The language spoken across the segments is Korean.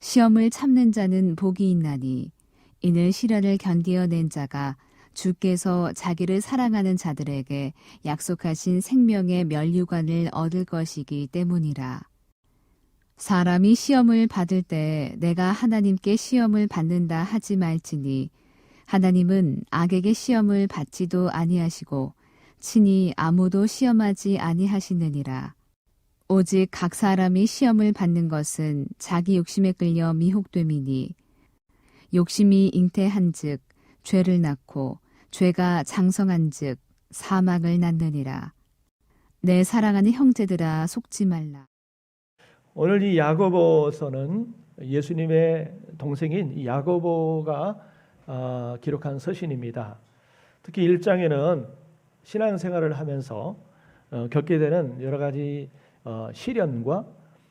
시험을 참는 자는 복이 있나니 이는 시련을 견디어낸 자가 주께서 자기를 사랑하는 자들에게 약속하신 생명의 면류관을 얻을 것이기 때문이라. 사람이 시험을 받을 때 내가 하나님께 시험을 받는다 하지 말지니 하나님은 악에게 시험을 받지도 아니하시고 친히 아무도 시험하지 아니하시느니라. 오직 각 사람이 시험을 받는 것은 자기 욕심에 끌려 미혹됨이니 욕심이 잉태한즉 죄를 낳고 죄가 장성한즉 사망을 낳느니라. 내 사랑하는 형제들아 속지 말라. 오늘 이 야고보서는 예수님의 동생인 이 야고보가 기록한 서신입니다. 특히 1장에는 신앙생활을 하면서 겪게 되는 여러 가지 시련과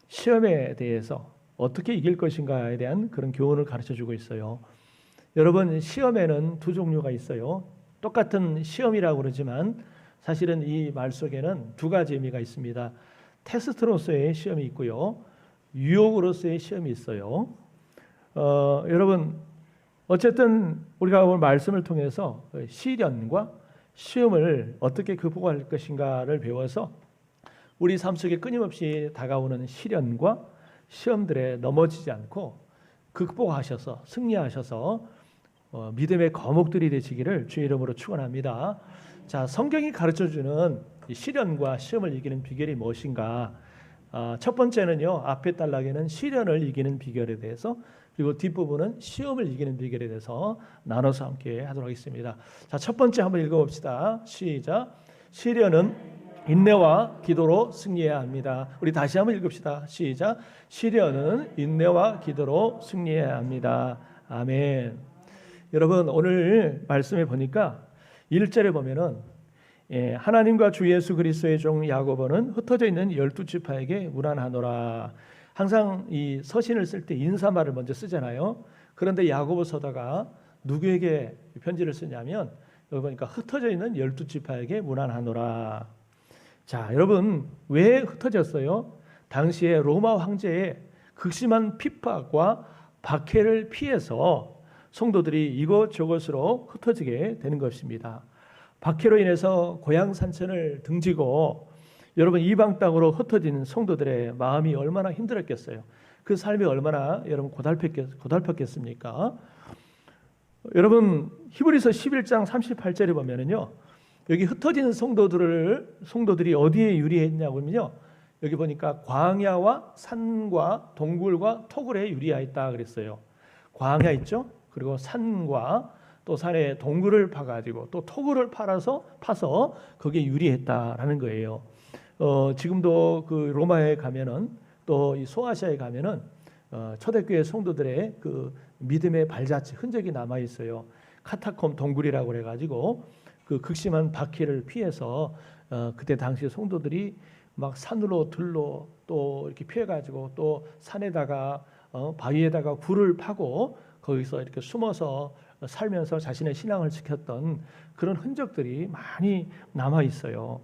시험에 대해서 어떻게 이길 것인가에 대한 그런 교훈을 가르쳐주고 있어요. 여러분, 시험에는 두 종류가 있어요. 똑같은 시험이라고 그러지만 사실은 이 말 속에는 두 가지 의미가 있습니다. 테스트로서의 시험이 있고요, 유혹으로서의 시험이 있어요. 여러분, 어쨌든 우리가 오늘 말씀을 통해서 시련과 시험을 어떻게 극복할 것인가를 배워서 우리 삶 속에 끊임없이 다가오는 시련과 시험들에 넘어지지 않고 극복하셔서 승리하셔서 믿음의 거목들이 되시기를 주의 이름으로 축원합니다. 자, 성경이 가르쳐주는 시련과 시험을 이기는 비결이 무엇인가? 첫 번째는요, 앞에 단락에는 시련을 이기는 비결에 대해서, 그리고 뒷부분은 시험을 이기는 비결에 대해서 나눠서 함께 하도록 하겠습니다. 자, 첫 번째 한번 읽어봅시다. 시작. 시련은 인내와 기도로 승리해야 합니다. 우리 다시 한번 읽읍시다. 시작. 시련은 인내와 기도로 승리해야 합니다. 아멘. 여러분, 오늘 말씀에 보니까 1절에 보면은 하나님과 주 예수 그리스도의 종 야고보는 흩어져 있는 12지파에게 문안하노라. 항상 이 서신을 쓸 때 인사말을 먼저 쓰잖아요. 그런데 야고보서다가 누구에게 편지를 쓰냐면 여기 보니까 흩어져 있는 12지파에게 문안하노라. 자, 여러분, 왜 흩어졌어요? 당시에 로마 황제의 극심한 핍박과 박해를 피해서 성도들이 이곳저곳으로 흩어지게 되는 것입니다. 박해로 인해서 고향 산천을 등지고 여러분 이방 땅으로 흩어진 성도들의 마음이 얼마나 힘들었겠어요. 그 삶이 얼마나 여러분 고달팠겠습니까? 여러분, 히브리서 11장 38절에 보면은요, 여기 흩어진 성도들이 어디에 유리했냐면요, 여기 보니까 광야와 산과 동굴과 토굴에 유리하였다 그랬어요. 광야 있죠? 그리고 산과 또 산에 동굴을 파가지고 또 토굴을 파서 거기에 유리했다라는 거예요. 지금도 그 로마에 가면은 또 이 소아시아에 가면은 초대교회 성도들의 그 믿음의 발자취 흔적이 남아 있어요. 카타콤 동굴이라고 그래가지고 그 극심한 박해를 피해서 그때 당시 성도들이 막 산으로 들로 또 이렇게 피해가지고 또 산에다가 바위에다가 굴을 파고 거기서 이렇게 숨어서 살면서 자신의 신앙을 지켰던 그런 흔적들이 많이 남아 있어요.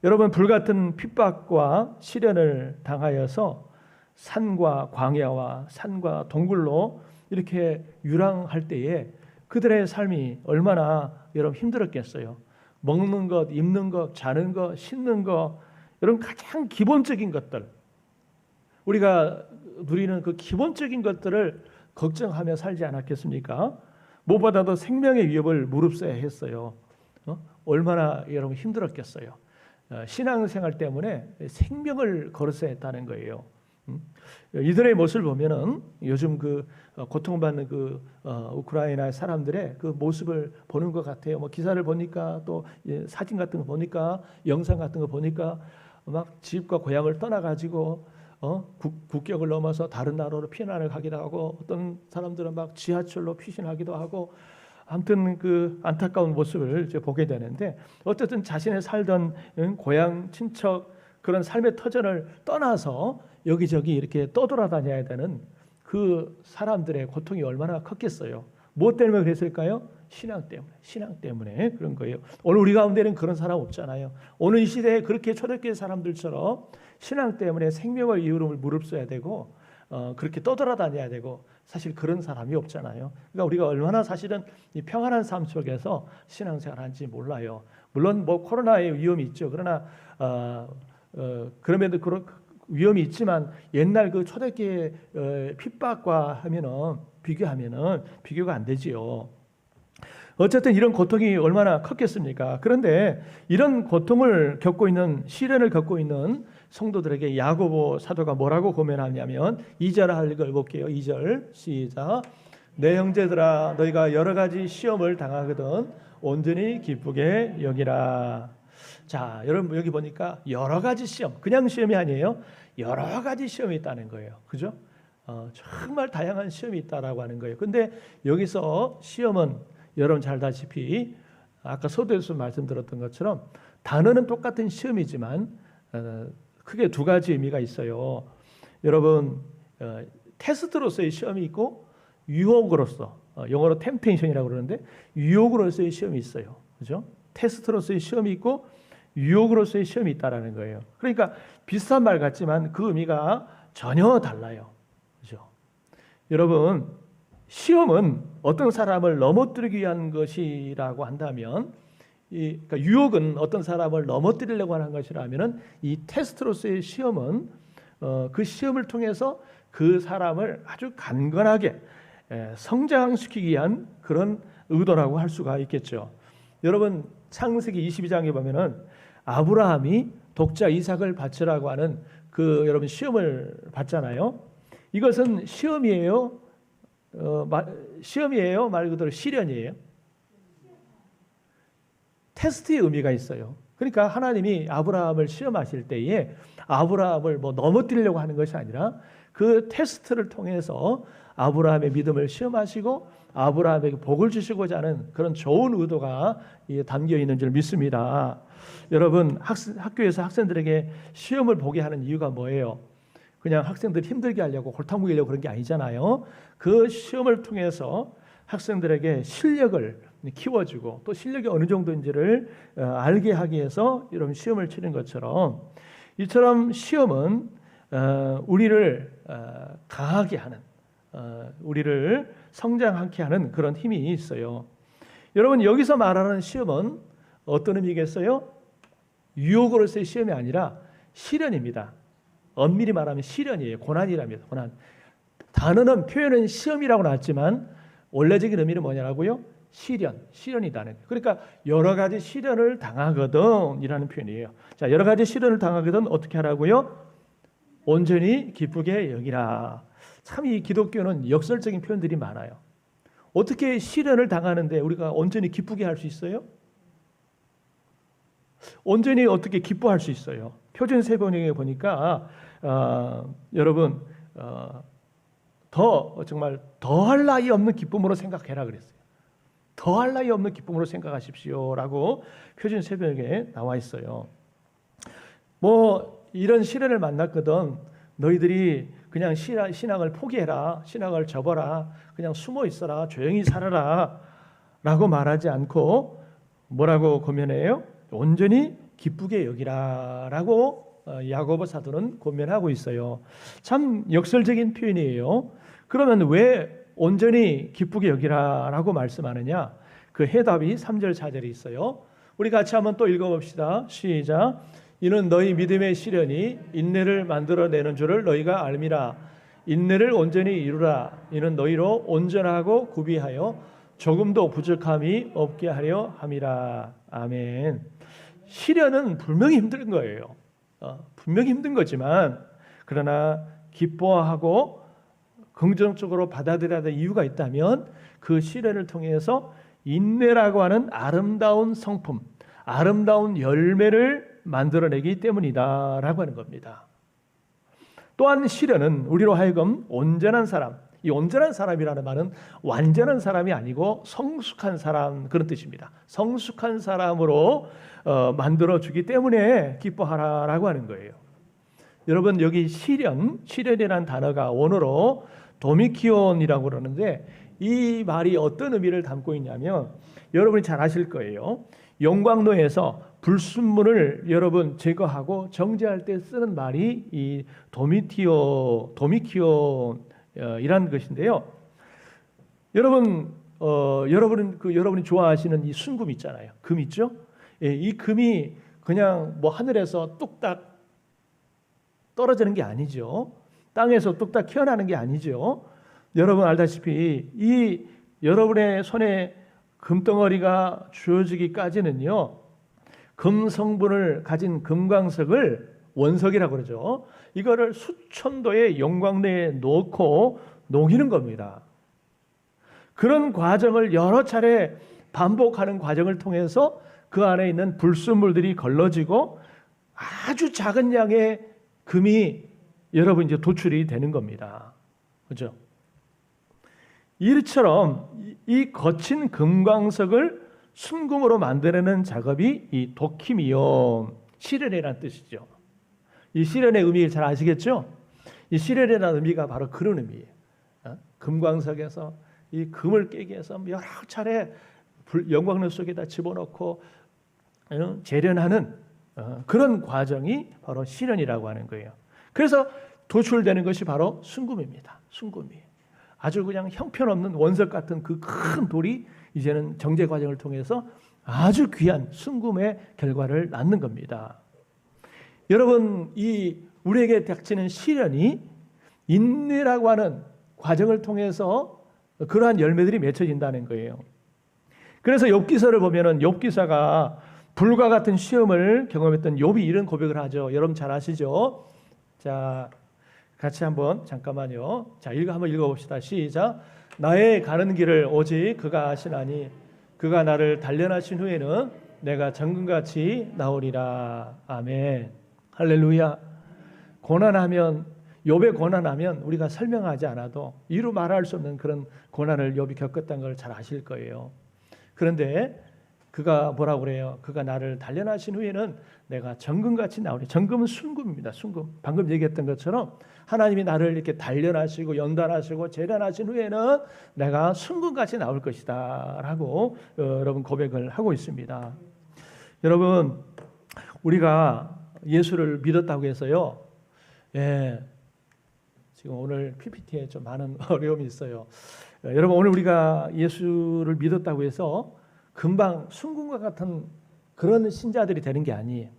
여러분, 불같은 핍박과 시련을 당하여서 산과 광야와 산과 동굴로 이렇게 유랑할 때에 그들의 삶이 얼마나 여러분 힘들었겠어요. 먹는 것, 입는 것, 자는 것, 씻는 것, 여러분 가장 기본적인 것들, 우리가 누리는 그 기본적인 것들을 걱정하며 살지 않았겠습니까? 무엇보다도 생명의 위협을 무릅써야 했어요. 얼마나 여러분 힘들었겠어요. 신앙생활 때문에 생명을 걸었어야 했다는 거예요. 이들의 모습을 보면은 요즘 그 고통받는 그 우크라이나 사람들의 그 모습을 보는 것 같아요. 뭐 기사를 보니까 또 사진 같은 거 보니까 영상 같은 거 보니까 막 집과 고향을 떠나가지고 국경을 넘어서 다른 나라로 피난을 가기도 하고 어떤 사람들은 막 지하철로 피신하기도 하고 아무튼 그 안타까운 모습을 이제 보게 되는데 어쨌든 자신의 살던 고향 친척 그런 삶의 터전을 떠나서 여기저기 이렇게 떠돌아다녀야 되는 그 사람들의 고통이 얼마나 컸겠어요. 무엇 때문에 그랬을까요? 신앙 때문에 그런 거예요. 오늘 우리 가운데는 그런 사람 없잖아요. 오늘 이 시대에 그렇게 초대교회 사람들처럼 신앙 때문에 생명을 이유로 무릅써야 되고 그렇게 떠돌아다녀야 되고 사실 그런 사람이 없잖아요. 그러니까 우리가 얼마나 사실은 이 평안한 삶 속에서 신앙생활하는지 몰라요. 물론 뭐 코로나의 위험이 있죠. 그러나 그럼에도 그런 위험이 있지만 옛날 그 초대교회 핍박과 하면은 비교하면은 비교가 안 되지요. 어쨌든 이런 고통이 얼마나 컸겠습니까? 그런데 이런 고통을 겪고 있는 시련을 겪고 있는 성도들에게 야고보 사도가 뭐라고 고면하냐면 2절 읽어볼게요. 2절 시작. 내 형제들아 너희가 여러 가지 시험을 당하거든 온전히 기쁘게 여기라. 자, 여러분 여기 보니까 여러 가지 시험, 그냥 시험이 아니에요. 여러 가지 시험이 있다는 거예요. 그죠? 정말 다양한 시험이 있다라고 하는 거예요. 근데 여기서 시험은 여러분 잘 아다시피 아까 서두에서 말씀드렸던 것처럼 단어는 똑같은 시험이지만 크게 두 가지 의미가 있어요. 여러분 테스트로서의 시험이 있고 유혹으로서 영어로 템테이션이라고 그러는데 유혹으로서의 시험이 있어요. 그죠? 테스트로서의 시험이 있고 유혹으로서의 시험이 있다라는 거예요. 그러니까 비슷한 말 같지만 그 의미가 전혀 달라요. 그죠? 여러분 시험은 어떤 사람을 넘어뜨리기 위한 것이라고 한다면 그러니까 유혹은 어떤 사람을 넘어뜨리려고 하는 것이라면은 이 테스트로서의 시험은 그 시험을 통해서 그 사람을 아주 간건하게 성장시키기 위한 그런 의도라고 할 수가 있겠죠. 여러분 창세기 22장에 보면은 아브라함이 독자 이삭을 바치라고 하는 그 여러분 시험을 받잖아요. 이것은 시험이에요. 시험이에요. 말 그대로 시련이에요. 테스트의 의미가 있어요. 그러니까 하나님이 아브라함을 시험하실 때에 아브라함을 뭐 넘어뜨리려고 하는 것이 아니라 그 테스트를 통해서 아브라함의 믿음을 시험하시고 아브라함에게 복을 주시고자 하는 그런 좋은 의도가 담겨 있는 줄 믿습니다. 여러분 학교에서 학생들에게 시험을 보게 하는 이유가 뭐예요? 그냥 학생들 힘들게 하려고 골탕 먹이려고 그런 게 아니잖아요. 그 시험을 통해서 학생들에게 실력을 키워주고 또 실력이 어느 정도인지를 알게 하기 위해서 이런 시험을 치는 것처럼 이처럼 시험은 우리를 강하게 하는 우리를 성장하게 하는 그런 힘이 있어요. 여러분 여기서 말하는 시험은 어떤 의미겠어요? 유혹으로서의 시험이 아니라 시련입니다. 엄밀히 말하면 시련이에요. 고난이랍니다. 고난. 단어는 표현은 시험이라고 나왔지만 원래적인 의미는 뭐냐고요? 시련이다는 거예요. 그러니까 여러 가지 시련을 당하거든 이라는 표현이에요. 자, 여러 가지 시련을 당하거든 어떻게 하라고요? 온전히 기쁘게 여기라. 참 이 기독교는 역설적인 표현들이 많아요. 어떻게 시련을 당하는데 우리가 온전히 기쁘게 할 수 있어요? 온전히 어떻게 기뻐할 수 있어요? 표준 세번역에 보니까 여러분 정말 더할 나위 없는 기쁨으로 생각해라 그랬어요. 더할 나위 없는 기쁨으로 생각하십시오라고 표준 세번역에 나와 있어요. 뭐 이런 시련을 만났거든 너희들이 그냥 신앙을 포기해라, 신앙을 접어라, 그냥 숨어 있어라, 조용히 살아라 라고 말하지 않고 뭐라고 고면해요? 온전히 기쁘게 여기라 라고 야고보 사도는 고면하고 있어요. 참 역설적인 표현이에요. 그러면 왜 온전히 기쁘게 여기라 라고 말씀하느냐? 그 해답이 3절 4절에 있어요. 우리 같이 한번 또 읽어봅시다. 시작. 이는 너희 믿음의 시련이 인내를 만들어내는 줄을 너희가 알미라. 인내를 온전히 이루라. 이는 너희로 온전하고 구비하여 조금도 부족함이 없게 하려 함이라. 아멘. 시련은 분명히 힘든 거예요. 분명히 힘든 거지만 그러나 기뻐하고 긍정적으로 받아들여야 될 이유가 있다면 그 시련을 통해서 인내라고 하는 아름다운 성품, 아름다운 열매를 만들어내기 때문이다라고 하는 겁니다. 또한 시련은 우리로 하여금 온전한 사람, 이 온전한 사람이라는 말은 완전한 사람이 아니고 성숙한 사람 그런 뜻입니다. 성숙한 사람으로 만들어주기 때문에 기뻐하라라고 하는 거예요. 여러분 여기 시련이라는 단어가 원어로 도미키온이라고 그러는데 이 말이 어떤 의미를 담고 있냐면 여러분이 잘 아실 거예요. 용광로에서 불순물을 여러분 제거하고 정제할 때 쓰는 말이 이 도미키온이란 것인데요. 여러분은 여러분이 좋아하시는 이 순금 있잖아요. 금 있죠? 예, 이 금이 그냥 뭐 하늘에서 뚝딱 떨어지는 게 아니죠. 땅에서 뚝딱 튀어나오는 게 아니죠. 여러분 알다시피 이 여러분의 손에 금덩어리가 주어지기까지는요, 금 성분을 가진 금광석을 원석이라고 그러죠. 이거를 수천 도의 용광로에 넣고 녹이는 겁니다. 그런 과정을 여러 차례 반복하는 과정을 통해서 그 안에 있는 불순물들이 걸러지고 아주 작은 양의 금이 여러분 이제 도출이 되는 겁니다. 그렇죠? 이처럼 이 거친 금광석을 순금으로 만들어내는 작업이 이 도키미온, 시련이라는 뜻이죠. 이 시련의 의미 잘 아시겠죠? 이 시련이라는 의미가 바로 그런 의미예요. 금광석에서 이 금을 깨기 위해서 여러 차례 영광로 속에다 집어넣고 재련하는 그런 과정이 바로 시련이라고 하는 거예요. 그래서 도출되는 것이 바로 순금입니다. 순금이 아주 그냥 형편없는 원석 같은 그 큰 돌이 이제는 정제 과정을 통해서 아주 귀한 순금의 결과를 낳는 겁니다. 여러분, 이 우리에게 닥치는 시련이 인내라고 하는 과정을 통해서 그러한 열매들이 맺혀진다는 거예요. 그래서 욥기서를 보면은 욥기서가 불과 같은 시험을 경험했던 욥이 이런 고백을 하죠. 여러분 잘 아시죠? 자, 같이 한번 잠깐만요. 자, 한번 읽어봅시다. 시작. 나의 가는 길을 오직 그가 아시나니 그가 나를 단련하신 후에는 내가 정금같이 나오리라. 아멘. 할렐루야. 고난하면, 욥의 고난하면 우리가 설명하지 않아도 이루 말할 수 없는 그런 고난을 욥이 겪었다는 걸 잘 아실 거예요. 그런데 그가 뭐라고 그래요? 그가 나를 단련하신 후에는 내가 정금같이 나오리. 정금은 순금입니다. 순금. 방금 얘기했던 것처럼 하나님이 나를 이렇게 단련하시고 연단하시고 재련하신 후에는 내가 순금같이 나올 것이다 라고 여러분 고백을 하고 있습니다. 여러분, 우리가 예수를 믿었다고 해서요, 지금 오늘 PPT에 좀 많은 어려움이 있어요. 여러분, 오늘 우리가 예수를 믿었다고 해서 금방 순금과 같은 그런 신자들이 되는 게 아니에요.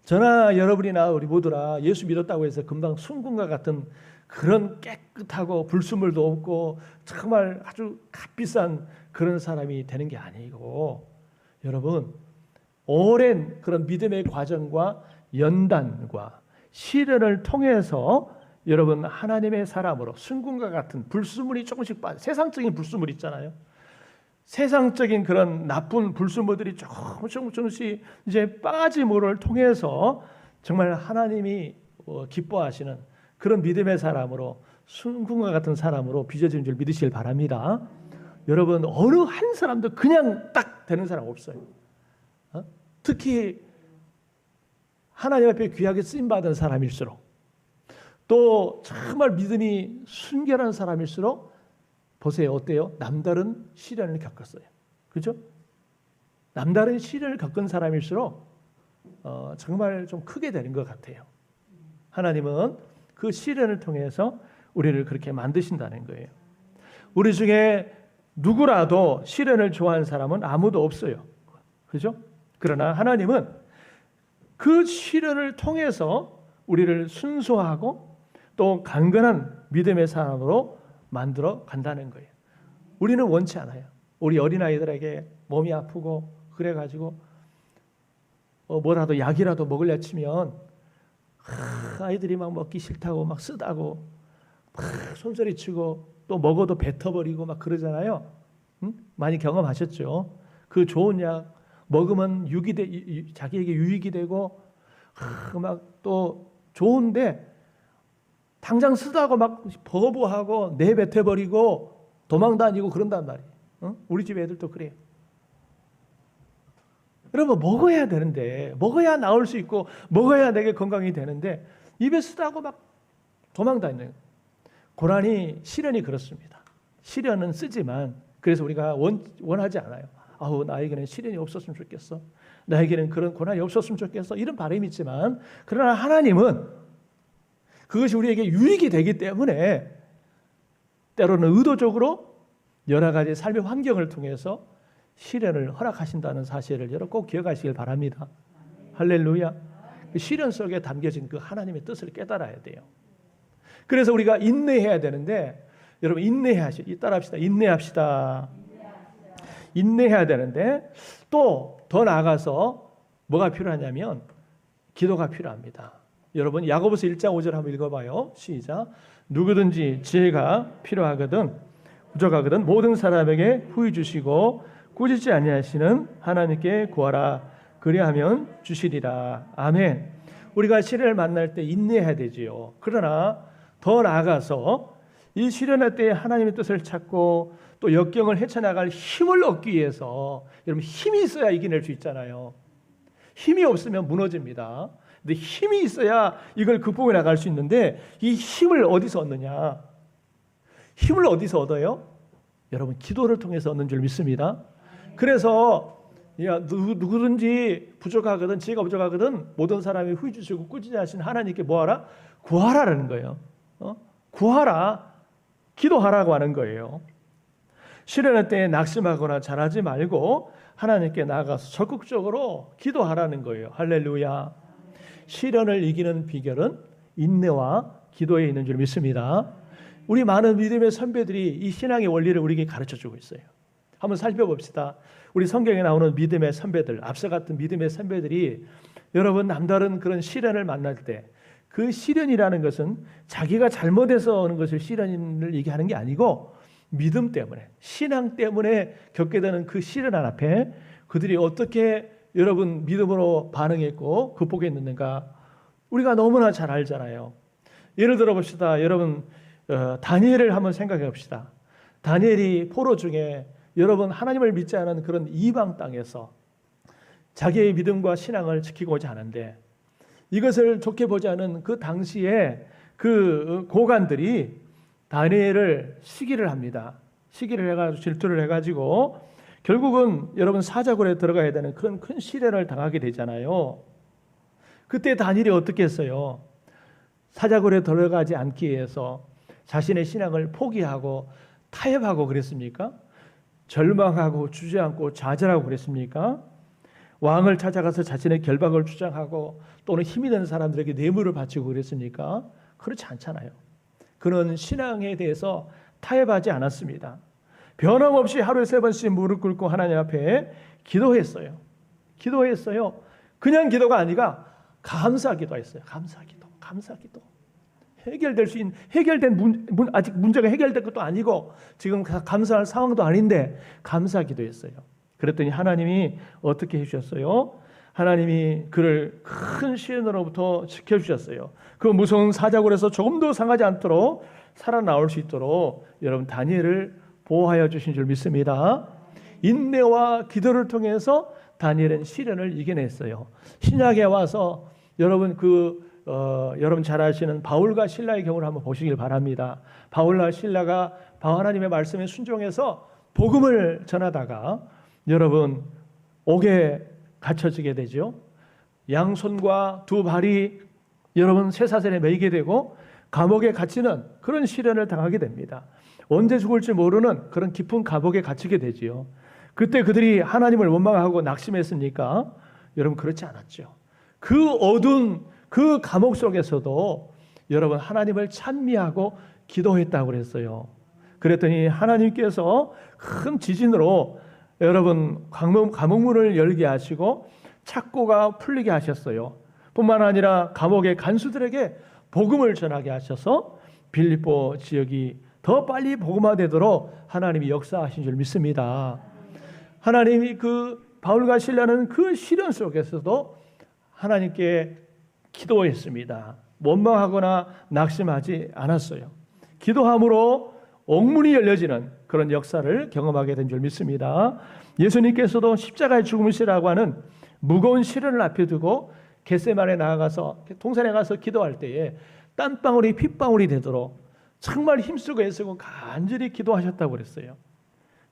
저나 여러분이나 우리 모두라 예수 믿었다고 해서 금방 순금과 같은 그런 깨끗하고 불순물도 없고 정말 아주 값비싼 그런 사람이 되는 게 아니고, 여러분, 오랜 그런 믿음의 과정과 연단과 시련을 통해서 여러분 하나님의 사람으로 순금과 같은 불순물이 조금씩 세상적인 불순물 있잖아요. 세상적인 그런 나쁜 불순물들이 조금씩 이제 빠짐을 통해서 정말 하나님이 기뻐하시는 그런 믿음의 사람으로, 순금과 같은 사람으로 빚어지는 줄 믿으시길 바랍니다. 여러분, 어느 한 사람도 그냥 딱 되는 사람 없어요. 특히 하나님 앞에 귀하게 쓰임받은 사람일수록, 또 정말 믿음이 순결한 사람일수록 보세요. 어때요? 남다른 시련을 겪었어요. 그렇죠? 남다른 시련을 겪은 사람일수록 정말 좀 크게 되는 것 같아요. 하나님은 그 시련을 통해서 우리를 그렇게 만드신다는 거예요. 우리 중에 누구라도 시련을 좋아하는 사람은 아무도 없어요. 그렇죠? 그러나 하나님은 그 시련을 통해서 우리를 순수하고 또 강건한 믿음의 사람으로 만들어 간다는 거예요. 우리는 원치 않아요. 우리 어린아이들에게 몸이 아프고 그래가지고 뭐라도 약이라도 먹으려 치면 아이들이 막 먹기 싫다고 막 쓰다고 막 손소리치고 또 먹어도 뱉어버리고 막 그러잖아요. 응? 많이 경험하셨죠? 그 좋은 약 먹으면 자기에게 유익이 되고 막 또 좋은데 당장 쓰다고 막 버부하고 내뱉어버리고 도망다니고 그런단 말이에요. 응? 우리 집 애들도 그래요. 여러분, 먹어야 되는데, 먹어야 나을 수 있고 먹어야 내게 건강이 되는데 입에 쓰다고 막 도망다니는, 고난이, 시련이 그렇습니다. 시련은 쓰지만, 그래서 우리가 원하지 않아요. 아우, 나에게는 시련이 없었으면 좋겠어. 나에게는 그런 고난이 없었으면 좋겠어. 이런 바람이 있지만 그러나 하나님은 그것이 우리에게 유익이 되기 때문에 때로는 의도적으로 여러 가지 삶의 환경을 통해서 시련을 허락하신다는 사실을 여러분 꼭 기억하시길 바랍니다. 할렐루야. 그 시련 속에 담겨진 그 하나님의 뜻을 깨달아야 돼요. 그래서 우리가 인내해야 되는데 여러분 따라합시다. 인내해야 되는데 또 더 나아가서 뭐가 필요하냐면 기도가 필요합니다. 여러분 야고보서 1장 5절 한번 읽어봐요. 시작. 누구든지 지혜가 필요하거든 부족하거든 모든 사람에게 후히 주시고 꾸짖지 아니하시는 하나님께 구하라. 그리하면 주시리라. 아멘. 우리가 시련을 만날 때 인내해야 되지요. 그러나 더 나아가서 이 시련할 때 하나님의 뜻을 찾고 또 역경을 헤쳐나갈 힘을 얻기 위해서 여러분 힘이 있어야 이겨낼 수 있잖아요. 힘이 없으면 무너집니다. 근데 힘이 있어야 이걸 극복해 나갈 수 있는데 이 힘을 어디서 얻느냐? 힘을 어디서 얻어요? 여러분 기도를 통해서 얻는 줄 믿습니다. 그래서 누구든지 부족하거든 지혜가 부족하거든 모든 사람이 후히 주시고 꾸짖지 하신 하나님께 뭐하라? 구하라라는 거예요. 구하라. 기도하라고 하는 거예요. 시련할 때 낙심하거나 잘하지 말고 하나님께 나아가서 적극적으로 기도하라는 거예요. 할렐루야. 시련을 이기는 비결은 인내와 기도에 있는 줄 믿습니다. 우리 많은 믿음의 선배들이 이 신앙의 원리를 우리에게 가르쳐주고 있어요. 한번 살펴봅시다. 우리 성경에 나오는 믿음의 선배들, 앞서 같은 믿음의 선배들이 여러분 남다른 그런 시련을 만날 때 그 시련이라는 것은 자기가 잘못해서 오는 것을 시련을 얘기하는 게 아니고 믿음 때문에 신앙 때문에 겪게 되는 그 시련 앞에 그들이 어떻게 여러분 믿음으로 반응했고 극복했는가 우리가 너무나 잘 알잖아요. 예를 들어 봅시다. 여러분 다니엘을 한번 생각해 봅시다. 다니엘이 포로 중에 여러분 하나님을 믿지 않은 그런 이방 땅에서 자기의 믿음과 신앙을 지키고자 하는데 이것을 좋게 보지 않은 그 당시에 그 고관들이 다니엘을 시기를 합니다. 시기를 해가지고 질투를 해가지고 결국은 여러분 사자굴에 들어가야 되는 그런 큰 시련을 당하게 되잖아요. 그때 다니엘이 어떻게 했어요? 사자굴에 들어가지 않기 위해서 자신의 신앙을 포기하고 타협하고 그랬습니까? 절망하고 주저앉고 좌절하고 그랬습니까? 왕을 찾아가서 자신의 결박을 주장하고 또는 힘이 있는 사람들에게 뇌물을 바치고 그랬습니까? 그렇지 않잖아요. 그는 신앙에 대해서 타협하지 않았습니다. 변함없이 하루에 3번씩 무릎 꿇고 하나님 앞에 기도했어요. 그냥 기도가 아니라 감사 기도했어요. 감사 기도. 해결된 아직 문제가 해결된 것도 아니고 지금 감사할 상황도 아닌데 감사 기도했어요. 그랬더니 하나님이 어떻게 해주셨어요? 하나님이 그를 큰 시련으로부터 지켜주셨어요. 그 무서운 사자굴에서 조금도 상하지 않도록 살아나올 수 있도록 여러분 다니엘을 보호하여 주신 줄 믿습니다. 인내와 기도를 통해서 다니엘은 시련을 이겨냈어요. 신약에 와서 여러분 여러분 잘 아시는 바울과 실라의 경우를 한번 보시길 바랍니다. 바울과 실라가 하나님의 말씀에 순종해서 복음을 전하다가 여러분 옥에 갇혀지게 되죠. 양손과 두 발이 여러분 쇠사슬에 매이게 되고 감옥에 갇히는 그런 시련을 당하게 됩니다. 언제 죽을지 모르는 그런 깊은 감옥에 갇히게 되지요. 그때 그들이 하나님을 원망하고 낙심했습니까? 여러분 그렇지 않았죠. 그 어두운 그 감옥 속에서도 여러분 하나님을 찬미하고 기도했다고 그랬어요. 그랬더니 하나님께서 큰 지진으로 여러분 감옥문을 열게 하시고 착고가 풀리게 하셨어요. 뿐만 아니라 감옥의 간수들에게 복음을 전하게 하셔서 빌립보 지역이 더 빨리 복음화되도록 하나님이 역사하신 줄 믿습니다. 하나님이 그 바울과 실라는 그 시련 속에서도 하나님께 기도했습니다. 원망하거나 낙심하지 않았어요. 기도함으로 옥문이 열려지는 그런 역사를 경험하게 된 줄 믿습니다. 예수님께서도 십자가의 죽음이라고 하는 무거운 시련을 앞에 두고 겟세마네 나아가서 동산에 가서 기도할 때에 땀방울이 핏방울이 되도록 정말 힘쓰고 애쓰고 간절히 기도하셨다고 그랬어요.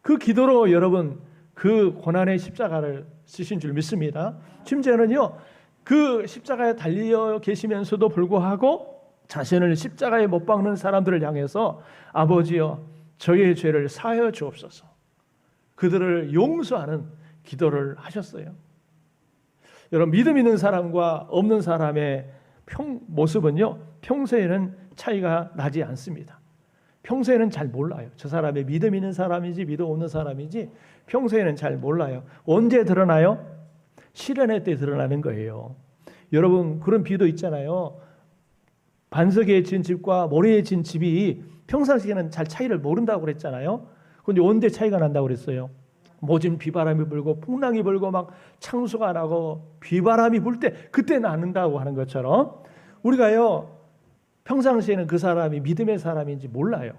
그 기도로 여러분 그 고난의 십자가를 쓰신 줄 믿습니다. 심지어는요, 그 십자가에 달려 계시면서도 불구하고 자신을 십자가에 못 박는 사람들을 향해서 아버지여 저의 죄를 사하여 주옵소서, 그들을 용서하는 기도를 하셨어요. 여러분, 믿음 있는 사람과 없는 사람의 모습은요, 평소에는 차이가 나지 않습니다. 평소에는 잘 몰라요. 저 사람이 믿음 있는 사람인지 믿음 없는 사람인지 평소에는 잘 몰라요. 언제 드러나요? 시련의 때 드러나는 거예요. 여러분, 그런 비유도 있잖아요. 반석에 진 집과 모래에 진 집이 평상시에는 잘 차이를 모른다고 그랬잖아요. 그런데 언제 차이가 난다고 그랬어요? 모진 비바람이 불고 풍랑이 불고 막 창수가 나고 비바람이 불 때 그때 나는다고 하는 것처럼 우리가요, 평상시에는 그 사람이 믿음의 사람인지 몰라요.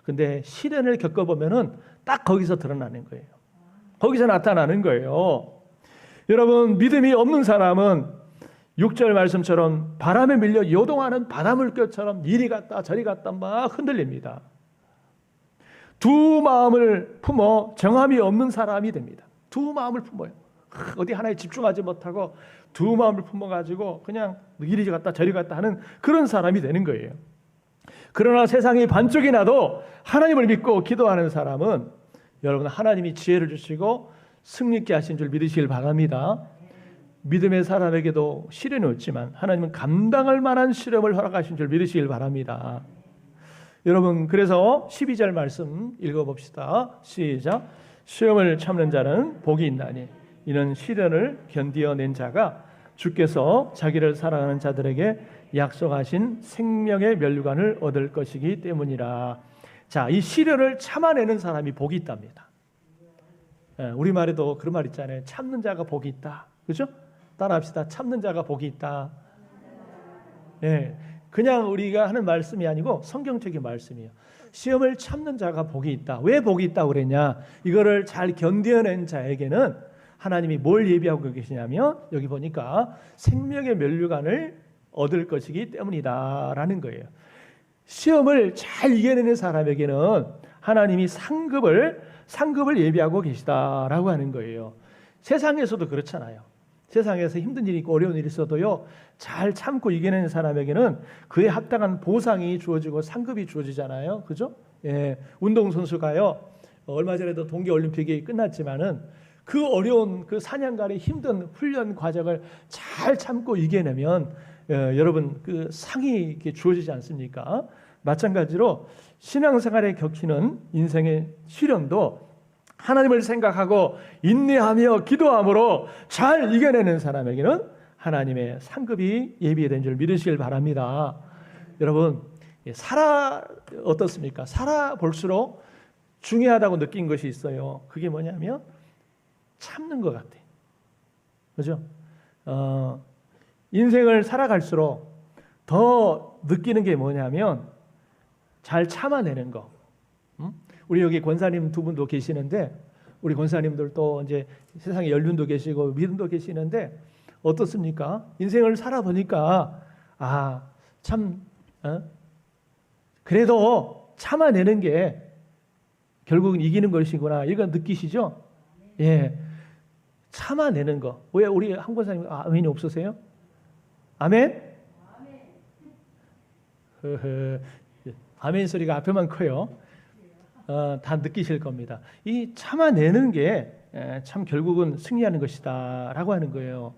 근데 시련을 겪어보면은 딱 거기서 드러나는 거예요. 거기서 나타나는 거예요. 여러분, 믿음이 없는 사람은 6절 말씀처럼 바람에 밀려 요동하는 바닷물결처럼 이리 갔다 저리 갔다 막 흔들립니다. 두 마음을 품어 정함이 없는 사람이 됩니다. 두 마음을 품어요. 어디 하나에 집중하지 못하고 두 마음을 품어가지고 그냥 이리 갔다 저리 갔다 하는 그런 사람이 되는 거예요. 그러나 세상이 반쪽이 나도 하나님을 믿고 기도하는 사람은 여러분, 하나님이 지혜를 주시고 승리있게 하신 줄 믿으시길 바랍니다. 믿음의 사람에게도 시련이 없지만 하나님은 감당할 만한 시련을 허락하신 줄 믿으시길 바랍니다. 여러분, 그래서 12절 말씀 읽어봅시다. 시작. 시험을 참는 자는 복이 있나니 이는 시련을 견디어낸 자가 주께서 자기를 사랑하는 자들에게 약속하신 생명의 면류관을 얻을 것이기 때문이라. 자, 이 시련을 참아내는 사람이 복이 있답니다. 우리말에도 그런 말 있잖아요. 참는 자가 복이 있다. 그렇죠? 따라합시다. 참는 자가 복이 있다. 예, 그냥 우리가 하는 말씀이 아니고 성경적인 말씀이에요. 시험을 참는 자가 복이 있다. 왜 복이 있다고 그랬냐? 이거를 잘 견뎌낸 자에게는 하나님이 뭘 예비하고 계시냐면 여기 보니까 생명의 면류관을 얻을 것이기 때문이다라는 거예요. 시험을 잘 이겨내는 사람에게는 하나님이 상급을 예비하고 계시다라고 하는 거예요. 세상에서도 그렇잖아요. 세상에서 힘든 일이 있고 어려운 일이 있어도요, 잘 참고 이겨내는 사람에게는 그에 합당한 보상이 주어지고 상급이 주어지잖아요. 그죠? 예, 운동선수가요, 얼마 전에도 동계올림픽이 끝났지만은 그 어려운 그 사년간의 힘든 훈련 과정을 잘 참고 이겨내면 여러분, 그 상이 이렇게 주어지지 않습니까? 마찬가지로 신앙생활에 겪이는 인생의 시련도 하나님을 생각하고 인내하며 기도함으로 잘 이겨내는 사람에게는 하나님의 상급이 예비된 줄 믿으시길 바랍니다. 여러분, 어떻습니까? 살아볼수록 중요하다고 느낀 것이 있어요. 그게 뭐냐면 참는 것 같아요. 그죠? 인생을 살아갈수록 더 느끼는 게 뭐냐면 잘 참아내는 거. 우리 여기 권사님 두 분도 계시는데 우리 권사님들도 이제 세상에 연륜도 계시고 믿음도 계시는데 어떻습니까? 인생을 살아보니까 그래도 참아내는 게 결국은 이기는 것이구나, 이거 느끼시죠? 예, 참아내는 거. 왜 우리 한 권사님 아멘이 없으세요? 아멘? 아멘 소리가 앞에만 커요. 다 느끼실 겁니다. 이 참아내는 게 참 결국은 승리하는 것이다라고 하는 거예요.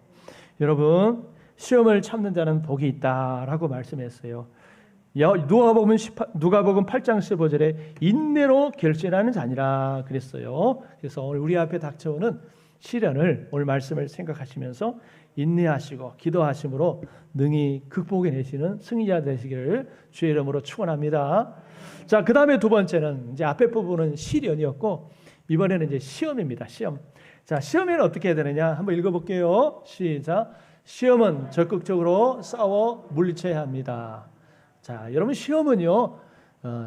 여러분, 시험을 참는 자는 복이 있다라고 말씀했어요. 누가복음 8장 15절에 인내로 결실하는 자니라 그랬어요. 그래서 오늘 우리 앞에 닥쳐오는 시련을, 오늘 말씀을 생각하시면서 인내하시고 기도하심으로 능히 극복해내시는 승리자 되시기를 주의 이름으로 축원합니다. 자, 그 다음에 두 번째는 이제 앞에 부분은 시련이었고 이번에는 이제 시험입니다. 시험. 자, 시험에는 어떻게 해야 되느냐? 한번 읽어볼게요. 시작. 시험은 적극적으로 싸워 물리쳐야 합니다. 자, 여러분, 시험은요,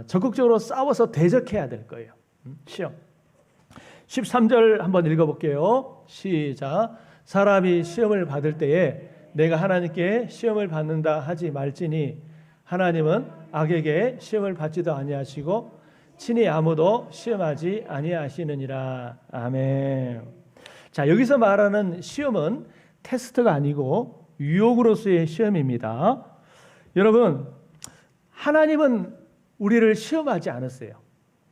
적극적으로 싸워서 대적해야 될 거예요. 시험. 13절 한번 읽어볼게요. 시작. 사람이 시험을 받을 때에 내가 하나님께 시험을 받는다 하지 말지니 하나님은 악에게 시험을 받지도 아니하시고 친히 아무도 시험하지 아니하시느니라. 아멘. 자, 여기서 말하는 시험은 테스트가 아니고 유혹으로서의 시험입니다. 여러분, 하나님은 우리를 시험하지 않았어요.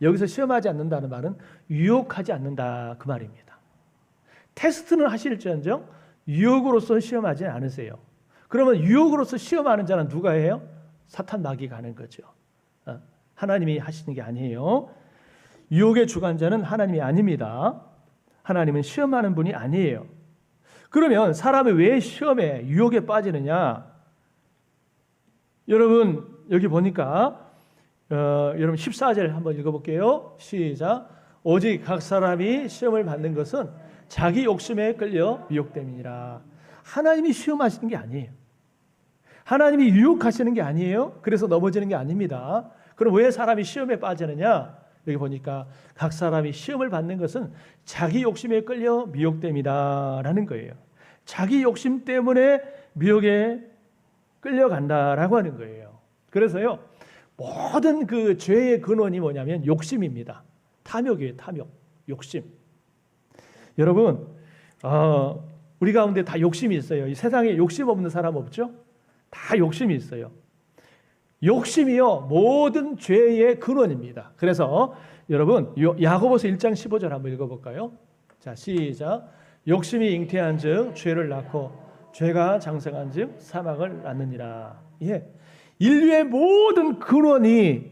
여기서 시험하지 않는다는 말은 유혹하지 않는다 그 말입니다. 테스트는 하실지언정 유혹으로서 시험하지 않으세요. 그러면 유혹으로서 시험하는 자는 누가 해요? 사탄 마귀가 하는 거죠. 하나님이 하시는 게 아니에요. 유혹의 주관자는 하나님이 아닙니다. 하나님은 시험하는 분이 아니에요. 그러면 사람이 왜 시험에 유혹에 빠지느냐? 여러분 여기 보니까 여러분 14절 한번 읽어볼게요. 시작. 오직 각 사람이 시험을 받는 것은 자기 욕심에 끌려 미혹됨이니라. 하나님이 시험하시는 게 아니에요. 하나님이 유혹하시는 게 아니에요. 그래서 넘어지는 게 아닙니다. 그럼 왜 사람이 시험에 빠지느냐? 여기 보니까 각 사람이 시험을 받는 것은 자기 욕심에 끌려 미혹됨이다라는 거예요. 자기 욕심 때문에 미혹에 끌려간다라고 하는 거예요. 그래서요, 모든 그 죄의 근원이 뭐냐면 욕심입니다. 탐욕이에요, 탐욕, 욕심. 여러분, 우리 가운데 다 욕심이 있어요. 이 세상에 욕심 없는 사람 없죠? 다 욕심이 있어요. 욕심이요, 모든 죄의 근원입니다. 그래서 여러분, 야고보서 1장 15절 한번 읽어볼까요? 자, 시작. 욕심이 잉태한 즉 죄를 낳고 죄가 장성한 즉 사망을 낳느니라. 예, 인류의 모든 근원이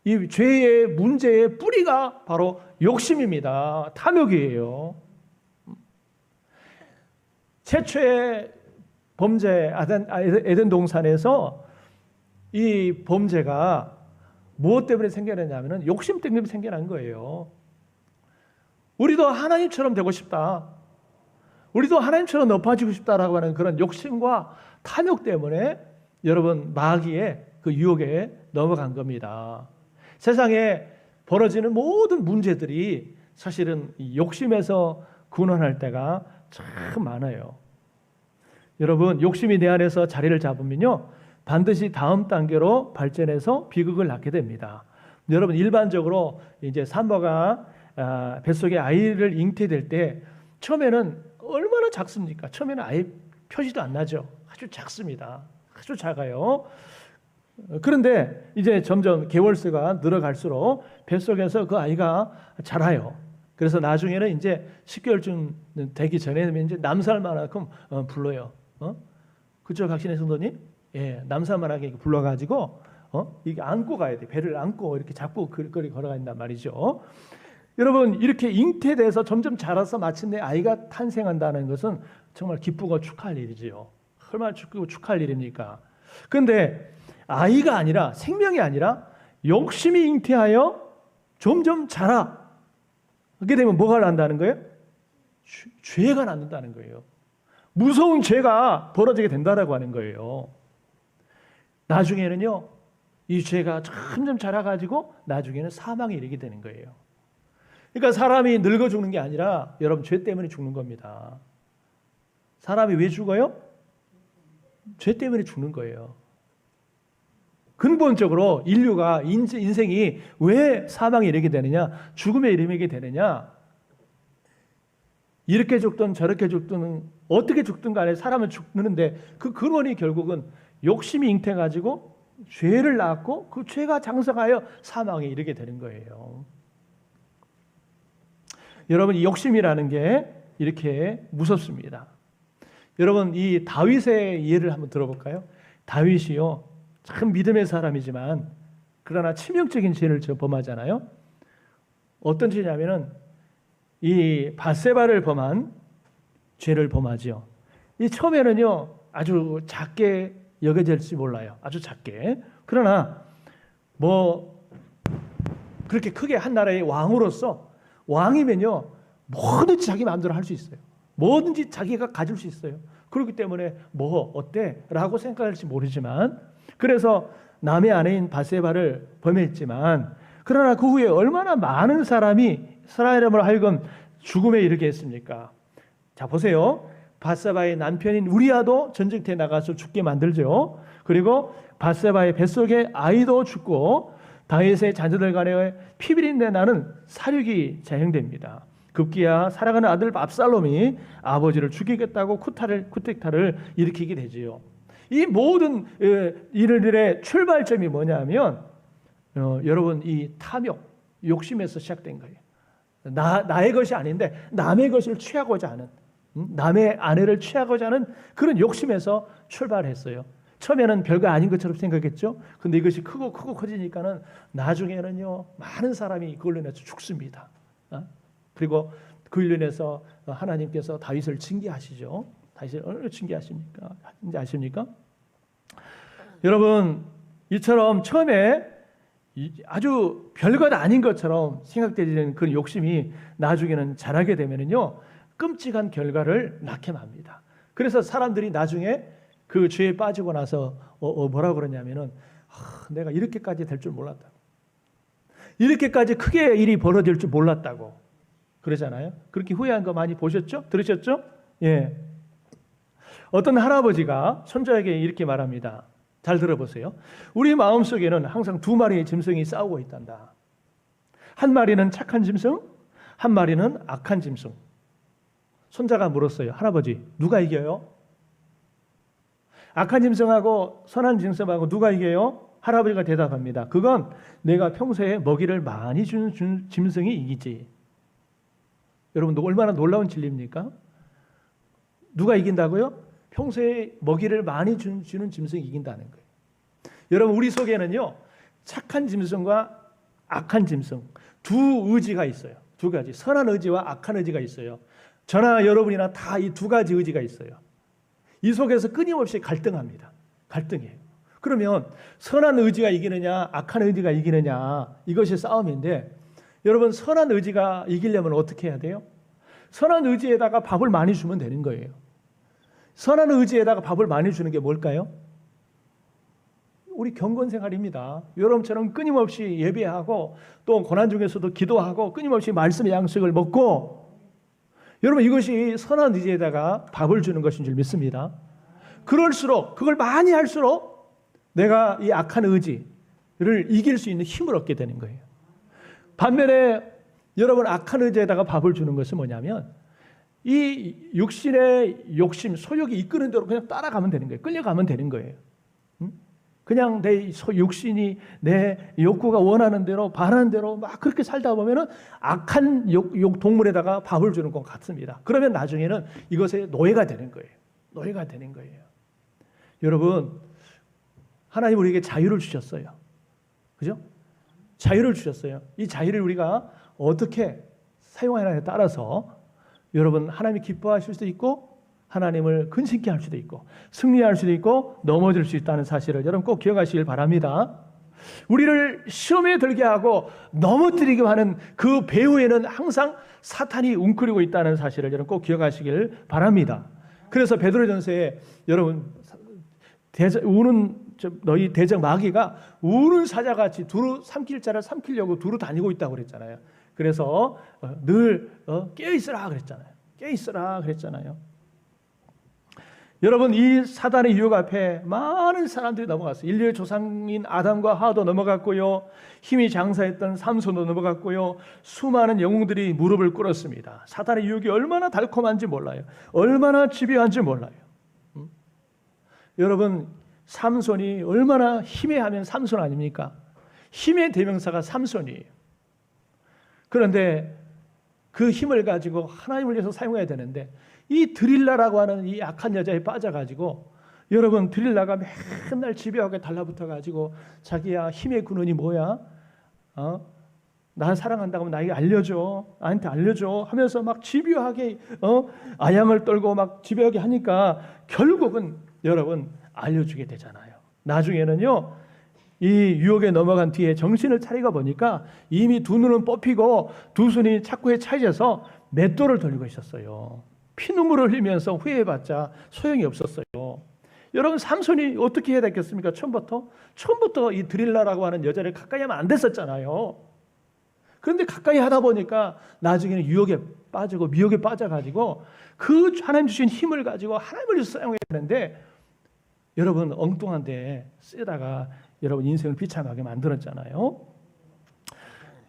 이 죄의 문제의 뿌리가 바로 욕심입니다. 탐욕이에요. 최초의 범죄 에덴 동산에서 이 범죄가 무엇 때문에 생겨났냐면 욕심 때문에 생겨난 거예요. 우리도 하나님처럼 되고 싶다. 우리도 하나님처럼 높아지고 싶다라고 하는 그런 욕심과 탐욕 때문에 여러분 마귀의 그 유혹에 넘어간 겁니다. 세상에 벌어지는 모든 문제들이 사실은 이 욕심에서 근원할 때가 참 많아요. 여러분, 욕심이 내 안에서 자리를 잡으면요, 반드시 다음 단계로 발전해서 비극을 낳게 됩니다. 여러분, 일반적으로 이제 산모가 뱃속에 아이를 잉태될 때 처음에는 얼마나 작습니까? 처음에는 아예 표시도 안 나죠. 아주 작습니다. 아주 작아요. 그런데 이제 점점 개월수가 늘어갈수록 뱃속에서 그 아이가 자라요. 그래서 나중에는 이제 10개월쯤 되기 전에는 이제 남살만큼 불러요. 그죠, 각신의 성도님? 예, 남살만하게 불러가지고 이게 안고 가야 돼. 배를 안고 이렇게 잡고 거리 걸어간단 말이죠. 여러분, 이렇게 잉태돼서 점점 자라서 마침내 아이가 탄생한다는 것은 정말 기쁘고 축하할 일이지요. 얼마나 기쁘고 축하할 일입니까? 그런데 아이가 아니라, 생명이 아니라 욕심이 잉태하여 점점 자라. 그렇게 되면 뭐가 난다는 거예요? 죄가 난다는 거예요. 무서운 죄가 벌어지게 된다라고 하는 거예요. 나중에는요, 이 죄가 점점 자라가지고 나중에는 사망에 이르게 되는 거예요. 그러니까 사람이 늙어 죽는 게 아니라 여러분 죄 때문에 죽는 겁니다. 사람이 왜 죽어요? 죄 때문에 죽는 거예요. 근본적으로 인류가 인생이 왜 사망에 이르게 되느냐, 죽음에 이르게 되느냐, 이렇게 죽든 저렇게 죽든 어떻게 죽든 간에 사람은 죽는데 그 근원이 결국은 욕심이 잉태가지고 죄를 낳고 그 죄가 장성하여 사망에 이르게 되는 거예요. 여러분, 이 욕심이라는 게 이렇게 무섭습니다. 여러분, 이 다윗의 예를 한번 들어볼까요? 다윗이요, 참 믿음의 사람이지만 그러나 치명적인 죄를 범하잖아요. 어떤 죄냐면은 이 밧세바를 범한 죄를 범하죠. 이 처음에는요 아주 작게 여겨질지 몰라요. 아주 작게. 그러나 뭐 그렇게 크게 한 나라의 왕으로서, 왕이면요 뭐든지 자기 마음대로 할 수 있어요. 뭐든지 자기가 가질 수 있어요. 그렇기 때문에 뭐 어때? 라고 생각할지 모르지만, 그래서 남의 아내인 밧세바를 범했지만, 그러나 그 후에 얼마나 많은 사람이 이스라엘을 하여금 죽음에 이르게 했습니까? 자, 보세요. 밧세바의 남편인 우리아도 전쟁터에 나가서 죽게 만들죠. 그리고 밧세바의 뱃속에 아이도 죽고 다윗의 자녀들 간에 피비린내 나는 사륙이 자행됩니다. 급기야 사랑하는 아들 압살롬이 아버지를 죽이겠다고 쿠데타를 일으키게 되지요. 이 모든 일들의 출발점이 뭐냐면 여러분 이 탐욕, 욕심에서 시작된 거예요. 나의 것이 아닌데 남의 것을 취하고자 하는, 남의 아내를 취하고자 하는 그런 욕심에서 출발했어요. 처음에는 별거 아닌 것처럼 생각했죠. 근데 이것이 크고 커지니까는 나중에는요 많은 사람이 그걸로 인해서 죽습니다. 그리고 그걸로 인해서 하나님께서 다윗을 징계하시죠. 다윗을 어느 징계하십니까? 이제 아십니까? 여러분 이처럼 처음에 아주 별것 아닌 것처럼 생각되는 그런 욕심이 나중에는 자라게 되면은요 끔찍한 결과를 낳게 납니다. 그래서 사람들이 나중에 그 죄에 빠지고 나서 뭐라 그러냐면은 내가 이렇게까지 될 줄 몰랐다. 이렇게까지 크게 일이 벌어질 줄 몰랐다고 그러잖아요. 그렇게 후회한 거 많이 보셨죠? 들으셨죠? 예. 어떤 할아버지가 손자에게 이렇게 말합니다. 잘 들어보세요. 우리 마음속에는 항상 두 마리의 짐승이 싸우고 있단다. 한 마리는 착한 짐승, 한 마리는 악한 짐승. 손자가 물었어요. 할아버지, 누가 이겨요? 악한 짐승하고 선한 짐승하고 누가 이겨요? 할아버지가 대답합니다. 그건 내가 평소에 먹이를 많이 준 짐승이 이기지. 여러분 얼마나 놀라운 진리입니까? 누가 이긴다고요? 평소에 먹이를 많이 주는 짐승이 이긴다는 거예요. 여러분 우리 속에는요 착한 짐승과 악한 짐승 두 의지가 있어요. 두 가지, 선한 의지와 악한 의지가 있어요. 저나 여러분이나 다 이 두 가지 의지가 있어요. 이 속에서 끊임없이 갈등합니다. 갈등이에요. 그러면 선한 의지가 이기느냐 악한 의지가 이기느냐 이것이 싸움인데, 여러분 선한 의지가 이기려면 어떻게 해야 돼요? 선한 의지에다가 밥을 많이 주면 되는 거예요. 선한 의지에다가 밥을 많이 주는 게 뭘까요? 우리 경건 생활입니다. 여러분처럼 끊임없이 예배하고 또 고난 중에서도 기도하고 끊임없이 말씀의 양식을 먹고, 여러분 이것이 선한 의지에다가 밥을 주는 것인 줄 믿습니다. 그럴수록 그걸 많이 할수록 내가 이 악한 의지를 이길 수 있는 힘을 얻게 되는 거예요. 반면에 여러분 악한 의지에다가 밥을 주는 것은 뭐냐면 이 육신의 욕심, 소욕이 이끄는 대로 그냥 따라가면 되는 거예요. 끌려가면 되는 거예요. 그냥 내 육신이 내 욕구가 원하는 대로 바라는 대로 막 그렇게 살다 보면은 악한 동물에다가 밥을 주는 것 같습니다. 그러면 나중에는 이것의 노예가 되는 거예요. 노예가 되는 거예요. 여러분 하나님 우리에게 자유를 주셨어요. 그죠? 자유를 주셨어요. 이 자유를 우리가 어떻게 사용하느냐에 따라서 여러분 하나님이 기뻐하실 수도 있고 하나님을 근심케 할 수도 있고 승리할 수도 있고 넘어질 수 있다는 사실을 여러분 꼭 기억하시길 바랍니다. 우리를 시험에 들게 하고 넘어뜨리게 하는 그 배후에는 항상 사탄이 웅크리고 있다는 사실을 여러분 꼭 기억하시길 바랍니다. 그래서 베드로전서에 여러분 너희 대적 마귀가 우는 사자같이 두루 삼킬 자를 삼키려고 두루 다니고 있다고 그랬잖아요. 그래서 늘 깨어있으라 그랬잖아요. 깨어있으라 그랬잖아요. 여러분 이 사단의 유혹 앞에 많은 사람들이 넘어갔어요. 인류의 조상인 아담과 하와도 넘어갔고요. 힘이 장사했던 삼손도 넘어갔고요. 수많은 영웅들이 무릎을 꿇었습니다. 사단의 유혹이 얼마나 달콤한지 몰라요. 얼마나 집요한지 몰라요. 여러분 삼손이 얼마나 힘에 하면 삼손 아닙니까? 힘의 대명사가 삼손이에요. 그런데 그 힘을 가지고 하나님을 위해서 사용해야 되는데 이 드릴라라고 하는 이 악한 여자에 빠져가지고 여러분 드릴라가 맨날 집요하게 달라붙어가지고 자기야 힘의 근원이 뭐야? 나 사랑한다고 하면 나에게 알려줘. 나한테 알려줘 하면서 막 집요하게 아양을 떨고 막 집요하게 하니까 결국은 여러분 알려주게 되잖아요. 나중에는요 이 유혹에 넘어간 뒤에 정신을 차리고 보니까 이미 두 눈은 뽑히고 두 손이 착고에 차져서 맷돌을 돌리고 있었어요. 피눈물을 흘리면서 후회해봤자 소용이 없었어요. 여러분 삼손이 어떻게 해야 됐겠습니까? 처음부터 이 드릴라라고 하는 여자를 가까이 하면 안 됐었잖아요. 그런데 가까이 하다 보니까 나중에는 유혹에 빠지고 미혹에 빠져가지고 그 하나님 주신 힘을 가지고 하나님을 위해서 사용해야 되는데 여러분 엉뚱한 데 쓰다가 여러분 인생을 비참하게 만들었잖아요.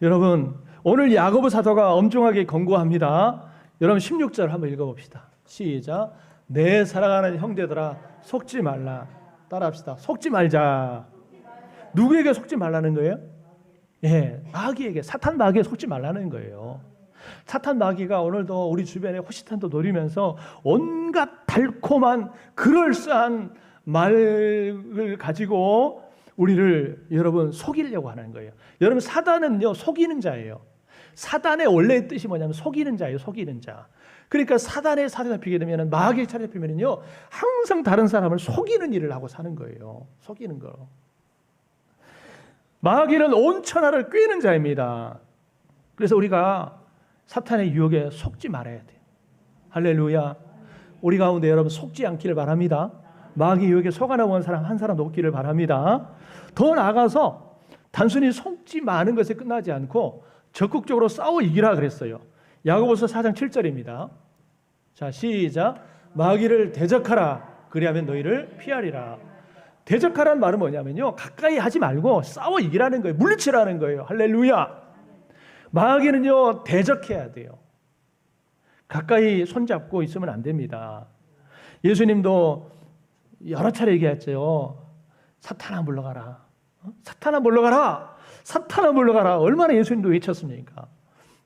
여러분 오늘 야고보 사도가 엄중하게 권고합니다. 여러분 16절 한번 읽어봅시다. 시작. 내 사랑하는 형제들아 속지 말라. 따라합시다. 속지 말자. 누구에게 속지 말라는 거예요? 예, 마귀에게, 사탄 마귀에 속지 말라는 거예요. 사탄 마귀가 오늘도 우리 주변에 호시탄도 노리면서 온갖 달콤한 그럴싸한 말을 가지고 우리를 여러분 속이려고 하는 거예요. 여러분 사단은요 속이는 자예요. 사단의 원래의 뜻이 뭐냐면 속이는 자예요. 속이는 자. 그러니까 사단의 살에 잡히게 되면, 마귀의 살에 잡히면요 항상 다른 사람을 속이는 일을 하고 사는 거예요. 속이는 거. 마귀는 온 천하를 꿰는 자입니다. 그래서 우리가 사탄의 유혹에 속지 말아야 돼요. 할렐루야. 우리 가운데 여러분 속지 않기를 바랍니다. 마귀 유혹에 속아 넘어간 사람 한 사람 없기를 바랍니다. 더 나아가서 단순히 속지 마는 것에 끝나지 않고 적극적으로 싸워 이기라 그랬어요. 야고보서 4장 7절입니다. 자, 시작. 마귀를 대적하라. 그리하면 너희를 피하리라. 대적하라는 말은 뭐냐면요, 가까이 하지 말고 싸워 이기라는 거예요. 물리치라는 거예요. 할렐루야. 마귀는요 대적해야 돼요. 가까이 손잡고 있으면 안 됩니다. 예수님도 여러 차례 얘기했죠. 사탄아 물러가라. 사탄아 물러가라. 사탄아 물러가라. 얼마나 예수님도 외쳤습니까?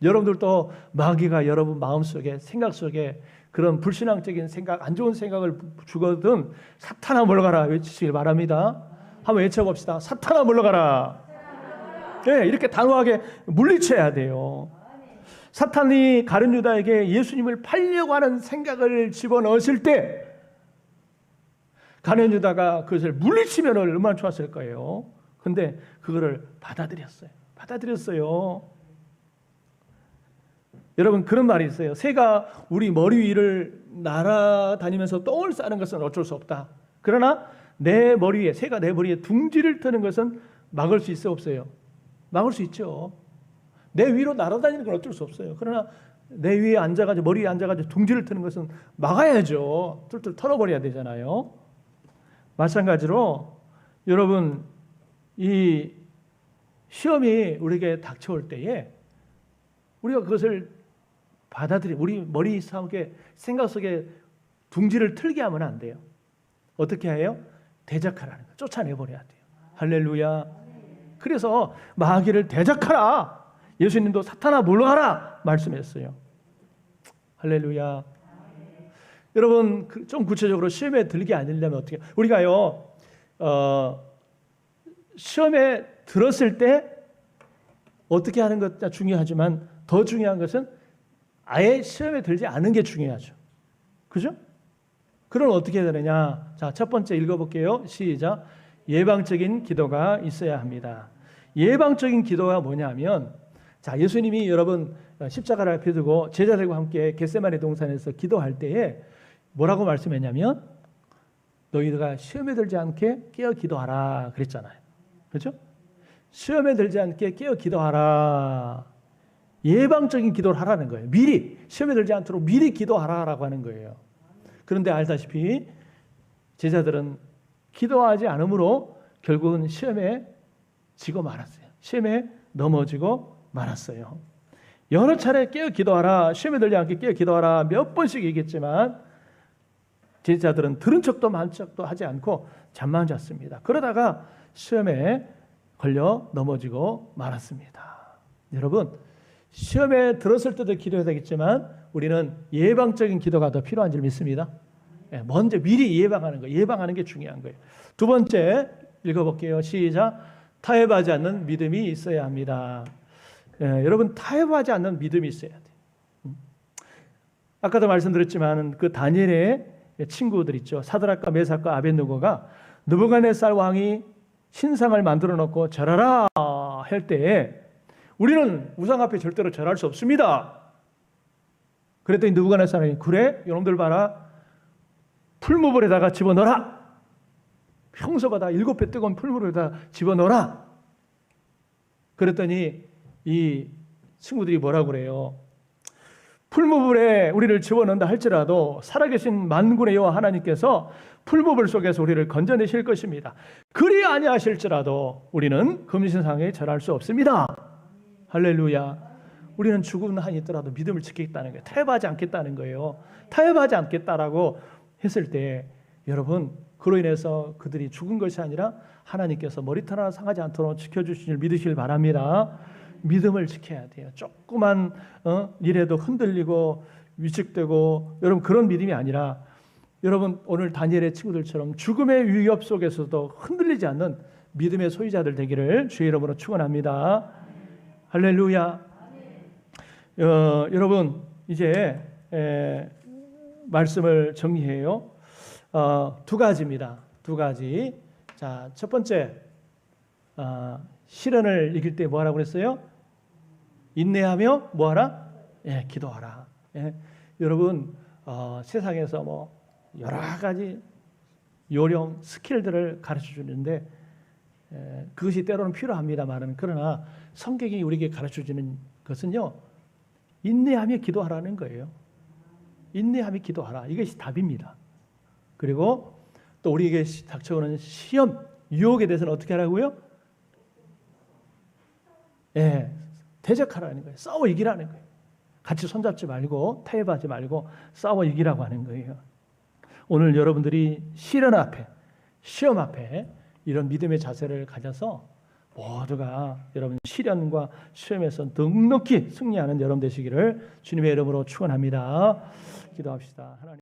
여러분들도 마귀가 여러분 마음속에, 생각 속에 그런 불신앙적인 생각, 안 좋은 생각을 주거든 사탄아 물러가라 외치시길 바랍니다. 한번 외쳐봅시다. 사탄아 물러가라. 네, 이렇게 단호하게 물리쳐야 돼요. 사탄이 가룟 유다에게 예수님을 팔려고 하는 생각을 집어넣었을 때 가룟 유다가 그것을 물리치면 얼마나 좋았을 거예요. 근데 그거를 받아들였어요. 여러분 그런 말이 있어요. 새가 우리 머리 위를 날아다니면서 똥을 싸는 것은 어쩔 수 없다. 그러나 내 머리에, 새가 내 머리에 둥지를 트는 것은 막을 수 있어 없어요? 막을 수 있죠. 내 위로 날아다니는 건 어쩔 수 없어요. 그러나 내 위에 앉아가지고, 머리 위에 앉아가지고 둥지를 트는 것은 막아야죠. 툴툴 털어버려야 되잖아요. 마찬가지로 여러분 이 시험이 우리에게 닥쳐올 때에 우리가 그것을 우리 머리 속에, 생각 속에 둥지를 틀게 하면 안 돼요. 어떻게 해요? 대적하라는 거, 쫓아내버려야 돼요. 할렐루야. 그래서 마귀를 대적하라. 예수님도 사탄아 물러가라 말씀했어요. 할렐루야. 여러분 좀 구체적으로 시험에 들게 아니려면 어떻게? 우리가요 시험에 들었을 때 어떻게 하는 것도 중요하지만 더 중요한 것은 아예 시험에 들지 않은 게 중요하죠. 그죠? 그럼 어떻게 해야 되느냐? 자, 첫 번째 읽어볼게요. 시작. 예방적인 기도가 있어야 합니다. 예방적인 기도가 뭐냐면, 자, 예수님이 여러분 십자가를 앞에 두고 제자들과 함께 겟세마네 동산에서 기도할 때에 뭐라고 말씀했냐면, 너희가 시험에 들지 않게 깨어 기도하라 그랬잖아요. 그렇죠? 시험에 들지 않게 깨어 기도하라. 예방적인 기도를 하라는 거예요. 미리 시험에 들지 않도록 미리 기도하라라고 하는 거예요. 그런데 알다시피 제자들은 기도하지 않으므로 결국은 시험에 지고 말았어요. 시험에 넘어지고 말았어요. 여러 차례 깨어 기도하라, 시험에 들지 않게 깨어 기도하라 몇 번씩 얘기했지만 제자들은 들은 척도 만 척도 하지 않고 잠만 잤습니다. 그러다가 시험에 걸려 넘어지고 말았습니다. 여러분, 시험에 들었을 때도 기도해야 되겠지만 우리는 예방적인 기도가 더 필요한 줄 믿습니다. 먼저 미리 예방하는 거, 예방하는 게 중요한 거예요. 두 번째 읽어볼게요. 시작. 타협하지 않는 믿음이 있어야 합니다. 여러분 타협하지 않는 믿음이 있어야 돼요. 아까도 말씀드렸지만 그 다니엘의 친구들 있죠. 사드락과 메삭과 아벳느고가 느부갓네살 왕이 신상을 만들어 놓고 절하라 할 때에 우리는 우상 앞에 절대로 절할 수 없습니다. 그랬더니 느부갓네살이 그래? 이놈들 봐라. 풀무불에다가 집어넣어라. 평소보다 7배 뜨거운 풀무불에다 집어넣어라. 그랬더니 이 친구들이 뭐라고 그래요? 풀무불에 우리를 집어넣는다 할지라도 살아계신 만군의 여호와 하나님께서 풀무불 속에서 우리를 건져내실 것입니다. 그리 아니하실지라도 우리는 금신상에 절할 수 없습니다. 할렐루야. 우리는 죽은 한이 있더라도 믿음을 지키겠다는 거예요. 타협하지 않겠다는 거예요. 타협하지 않겠다라고 했을 때 여러분, 그로 인해서 그들이 죽은 것이 아니라 하나님께서 머리털 하나 상하지 않도록 지켜주실 줄 믿으시길 바랍니다. 믿음을 지켜야 돼요. 조그만 일에도 흔들리고 위축되고, 여러분 그런 믿음이 아니라 여러분 오늘 다니엘의 친구들처럼 죽음의 위협 속에서도 흔들리지 않는 믿음의 소유자들 되기를 주의 이름으로 축원합니다. 할렐루야. 여러분 이제 말씀을 정리해요. 두 가지입니다. 두 가지. 자, 첫 번째, 시련을 이길 때 뭐 하라고 그랬어요? 인내하며 뭐 하라? 예, 기도하라. 예. 여러분 세상에서 뭐 여러 가지 요령, 스킬들을 가르쳐 주는데 그것이 때로는 필요합니다만은, 그러나 성경이 우리에게 가르쳐 주는 것은요, 인내하며 기도하라는 거예요. 인내하며 기도하라. 이것이 답입니다. 그리고 또 우리에게 닥쳐오는 시험, 유혹에 대해서는 어떻게 하라고요? 예, 대적하라는 거예요. 싸워 이기라는 거예요. 같이 손잡지 말고 타협하지 말고 싸워 이기라고 하는 거예요. 오늘 여러분들이 시련 앞에, 시험 앞에 이런 믿음의 자세를 가져서 모두가 여러분 시련과 시험에서 넉넉히 승리하는 여러분 되시기를 주님의 이름으로 축원합니다. 기도합시다. 하나님.